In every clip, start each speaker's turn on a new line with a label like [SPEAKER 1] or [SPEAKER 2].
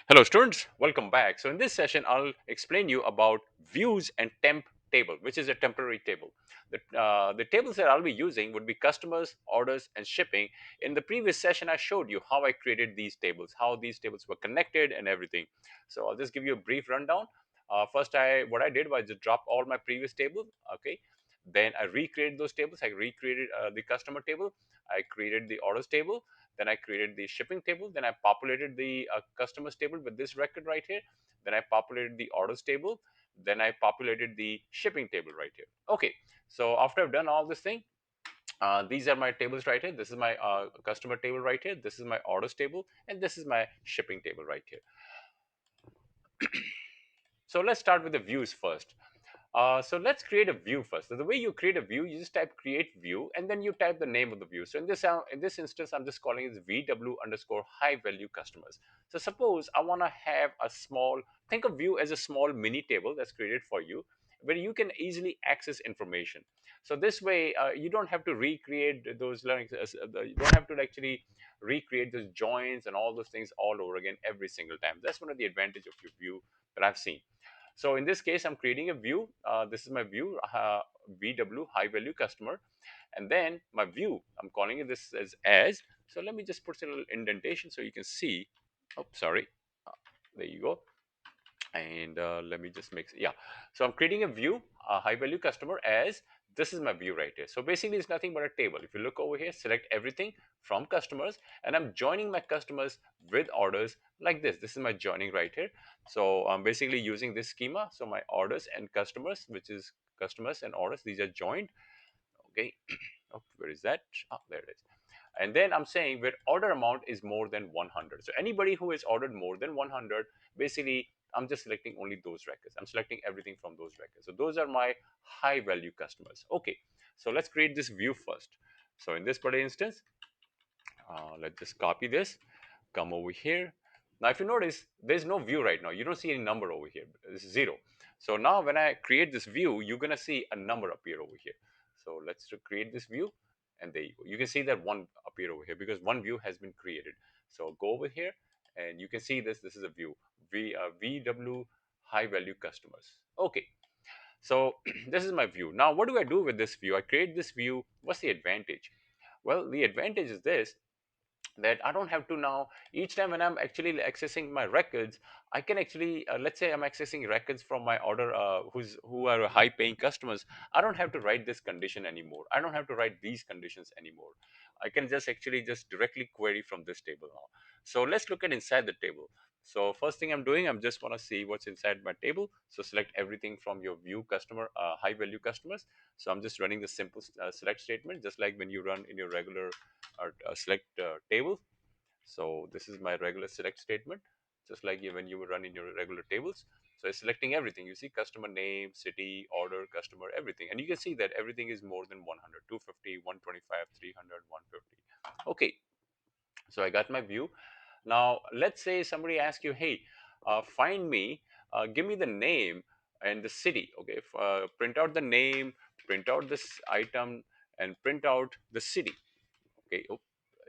[SPEAKER 1] Hello students, welcome back. So in this session, I'll explain you about views and temp table, which is a temporary table. The tables that I'll be using would be customers, orders, and shipping. In the previous session, I showed you how I created these tables, how these tables were connected and everything. So I'll just give you a brief rundown. First, what I did was just drop all my previous tables. Okay. Then I recreated those tables. I recreated the customer table. I created the orders table. Then I created the shipping table. Then I populated the customers table with this record right here. Then I populated the orders table. Then I populated the shipping table right here. Okay, so after I've done all this thing, these are my tables right here. This is my customer table right here. This is my orders table, and this is my shipping table right here. So let's start with the views first. So let's create a view first. So the way you create a view, you just type create view and then you type the name of the view. So in this instance, I'm just calling it VW underscore high value customers. So suppose I want to have a small, think of view as a small mini table that's created for you where you can easily access information. So this way, you don't have to recreate those learning. You don't have to actually recreate those joins and all those things all over again every single time. That's one of the advantage of your view that I've seen. So in this case, I'm creating a view. This is my view, VW high value customer, and then my view. I'm calling it this as. So let me just put a little indentation so you can see. Oh, sorry. Uh, there you go. And let me just make yeah. So I'm creating a view, a high value customer as this is my view right here. So basically, it's nothing but a table. If you look over here, select everything from customers, and I'm joining my customers with orders like this. This is my joining right here. So I'm basically using this schema. So my orders and customers, which is customers and orders, these are joined. Okay. Oh, where is that? Oh, there it is. And then I'm saying where order amount is more than 100. So anybody who has ordered more than 100, basically, I'm just selecting only those records. I'm selecting everything from those records. So those are my high value customers. Okay, so let's create this view first. So in this particular instance, let's just copy this, come over here. Now, if you notice, there's no view right now. You don't see any number over here. This is zero. So now when I create this view, you're going to see a number appear over here. So let's create this view. And there you go. You can see that one appear over here because one view has been created. So go over here and you can see this. This is a view. VW high value customers. Okay. So this is my view. Now, what do I do with this view? I create this view. What's the advantage? Well, the advantage is this, that I don't have to now each time when I'm actually accessing my records, I can actually let's say I'm accessing records from my order who are high paying customers. I don't have to write this condition anymore. I don't have to write these conditions anymore. I can just actually just directly query from this table now. So let's look at inside the table. So first thing I'm doing, I'm just want to see what's inside my table. So select everything from your view customer, high value customers. So I'm just running the simple select statement, just like when you run in your regular select table. So this is my regular select statement, just like when you would run in your regular tables. So it's selecting everything. You see customer name, city, order, customer, everything. And you can see that everything is more than 100, 250, 125, 300, 150. Okay, so I got my view. Now, let's say somebody asks you, hey, find me, give me the name and the city. Okay, print out the name, print out this item, and print out the city. Okay, oh,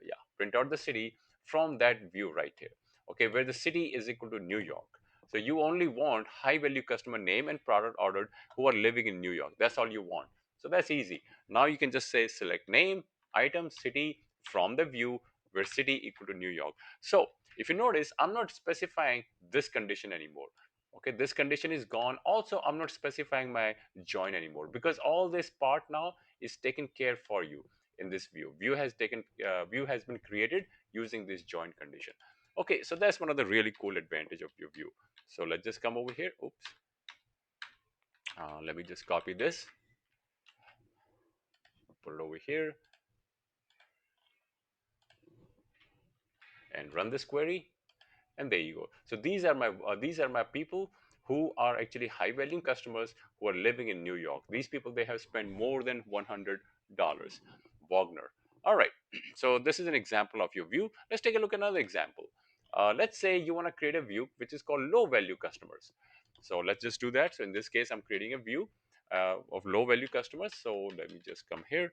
[SPEAKER 1] yeah, print out the city from that view right here. Okay, where the city is equal to New York. So you only want high value customer name and product ordered who are living in New York. That's all you want. So that's easy. Now you can just say select name, item, city from the view where city equal to New York. So if you notice, I'm not specifying this condition anymore. Okay, this condition is gone. Also, I'm not specifying my join anymore because all this part now is taken care for you in this view. View has been created using this join condition. Okay, so that's one of the really cool advantage of your view. So let's just come over here. Oops. Let me just copy this, put it over here, and run this query. And there you go. So these are my people who are actually high value customers who are living in New York. These people, they have spent more than $100. Wagner. All right. So this is an example of your view. Let's take a look at another example. Let's say you want to create a view which is called low value customers. So let's just do that. So in this case, I'm creating a view of low value customers. So let me just come here.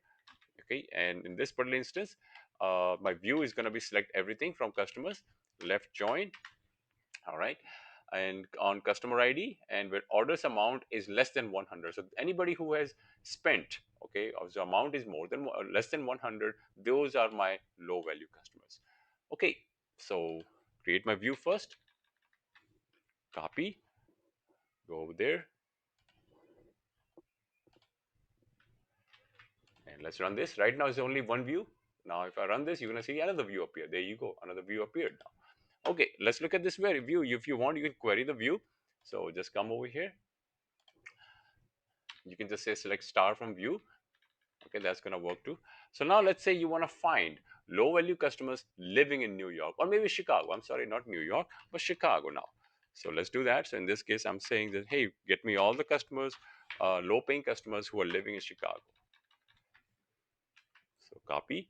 [SPEAKER 1] Okay, and in this particular instance, my view is going to be select everything from customers, left join, All right. And on customer ID, and where orders amount is less than 100. So anybody who has spent, okay, or the amount is more than less than 100, those are my low value customers. Okay. So create my view first, copy, go over there, and let's run this. Right now, it's only one view. Now, if I run this, you're going to see another view appear. There you go. Another view appeared now. Okay, let's look at this very view. If you want, you can query the view. So just come over here. You can just say select star from view. Okay, that's going to work too. So now let's say you want to find low value customers living in New York or maybe Chicago. I'm sorry, not New York, but Chicago now. So let's do that. So in this case, I'm saying that, hey, get me all the customers, low paying customers who are living in Chicago. So copy.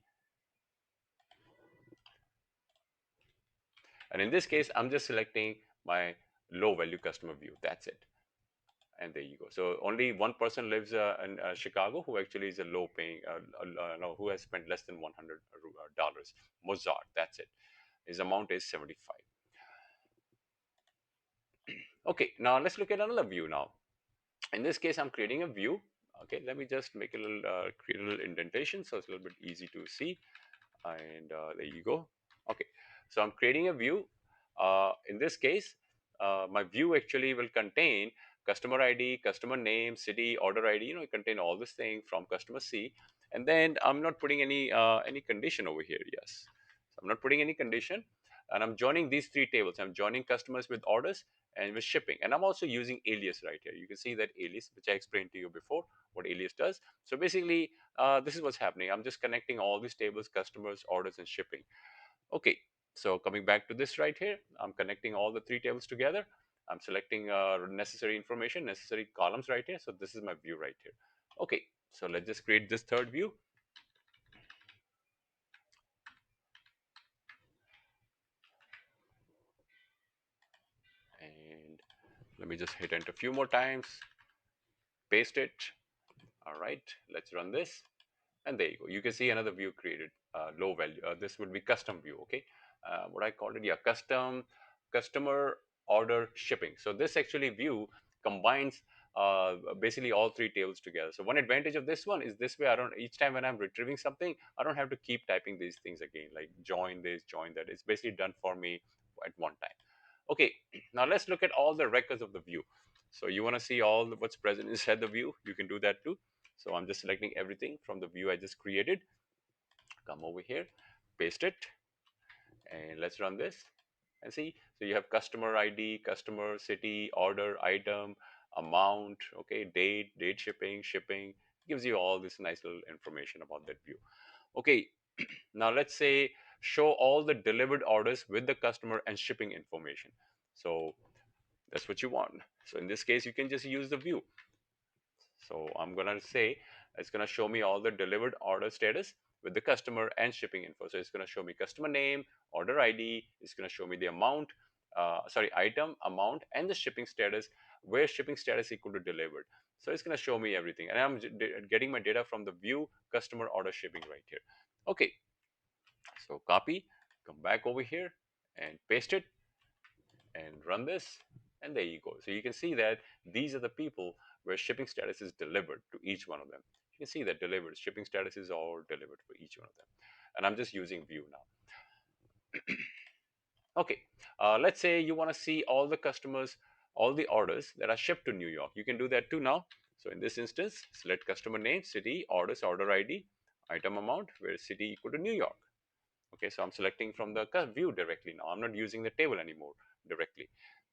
[SPEAKER 1] And in this case, I'm just selecting my low value customer view. That's it. And there you go. So only one person lives in Chicago who actually is a low paying, no, who has spent less than $100. Mozart. That's it. His amount is 75. Okay, now let's look at another view now. In this case, I'm creating a view. Okay, let me just make a little, create a little indentation so it's a little bit easy to see. And there you go. Okay, so I'm creating a view. In this case, my view actually will contain customer ID, customer name, city, order ID. You know, it contain all this thing from customer C, and then I'm not putting any condition over here. Yes, so I'm not putting any condition, and I'm joining these three tables. I'm joining customers with orders and with shipping, and I'm also using alias right here. You can see that alias, which I explained to you before, what alias does. So basically, this is what's happening. I'm just connecting all these tables, customers, orders, and shipping. Okay, so coming back to this right here, I'm connecting all the three tables together. I'm selecting necessary information, necessary columns right here. So this is my view right here. Okay, so let's just create this third view. And let me just hit enter a few more times, paste it. All right, let's run this. And there you go. You can see another view created, low value. This would be custom view. Okay, what I called it, yeah, custom customer order shipping. So this actually view combines basically all three tables together. So one advantage of this one is this way I don't, each time when I'm retrieving something, I don't have to keep typing these things again, like join this, join that. It's basically done for me at one time. Okay, now let's look at all the records of the view. So you want to see all what's present inside the view, you can do that too. So I'm just selecting everything from the view I just created. Come over here, paste it, and let's run this and see. So you have customer ID, customer, city, order, item, amount, okay, date shipping, shipping. Gives you all this nice little information about that view. Okay, now let's say show all the delivered orders with the customer and shipping information. So that's what you want. So in this case, you can just use the view. So I'm going to say it's going to show me all the delivered order status with the customer and shipping info. So it's going to show me customer name, order ID. It's going to show me the amount, sorry, item, amount, and the shipping status, where shipping status equal to delivered. So it's going to show me everything. And I'm getting my data from the view customer order shipping right here. Okay, so copy, come back over here and paste it and run this, and there you go. So you can see that these are the people where shipping status is delivered to each one of them. You can see that delivered shipping status is all delivered for each one of them, and I'm just using view now. Okay, let's say you want to see all the customers, all the orders that are shipped to New York. You can do that too now. So in this instance, select customer name, city, orders, order ID, item amount, where city equal to New York. Okay, so I'm selecting from the view directly now. I'm not using the table anymore directly.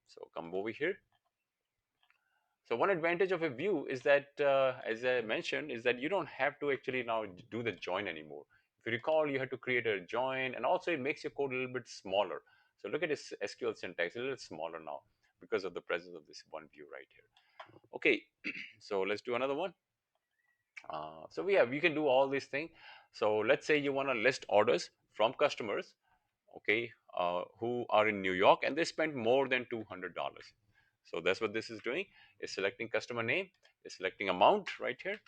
[SPEAKER 1] So come over here. So one advantage of a view is that, as I mentioned, is that you don't have to actually now do the join anymore. If you recall, you had to create a join, and also it makes your code a little bit smaller. So look at this SQL syntax, a little smaller now because of the presence of this one view right here. Okay, so let's do another one. So we can do all these things. So let's say you want to list orders from customers, okay, who are in New York and they spent more than $200. So that's what this is doing. Is selecting customer name, is selecting amount right here,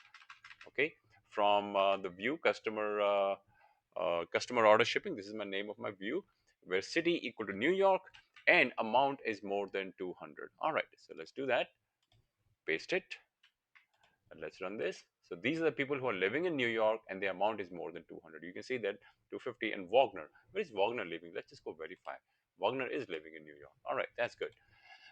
[SPEAKER 1] okay, from the view customer order shipping. This is my name of my view, where city equal to New York, and amount is more than 200. All right, so let's do that. Paste it, and let's run this. So these are the people who are living in New York, and the amount is more than 200. You can see that 250. And Wagner, where is Wagner living? Let's just go verify. Wagner is living in New York. All right, that's good.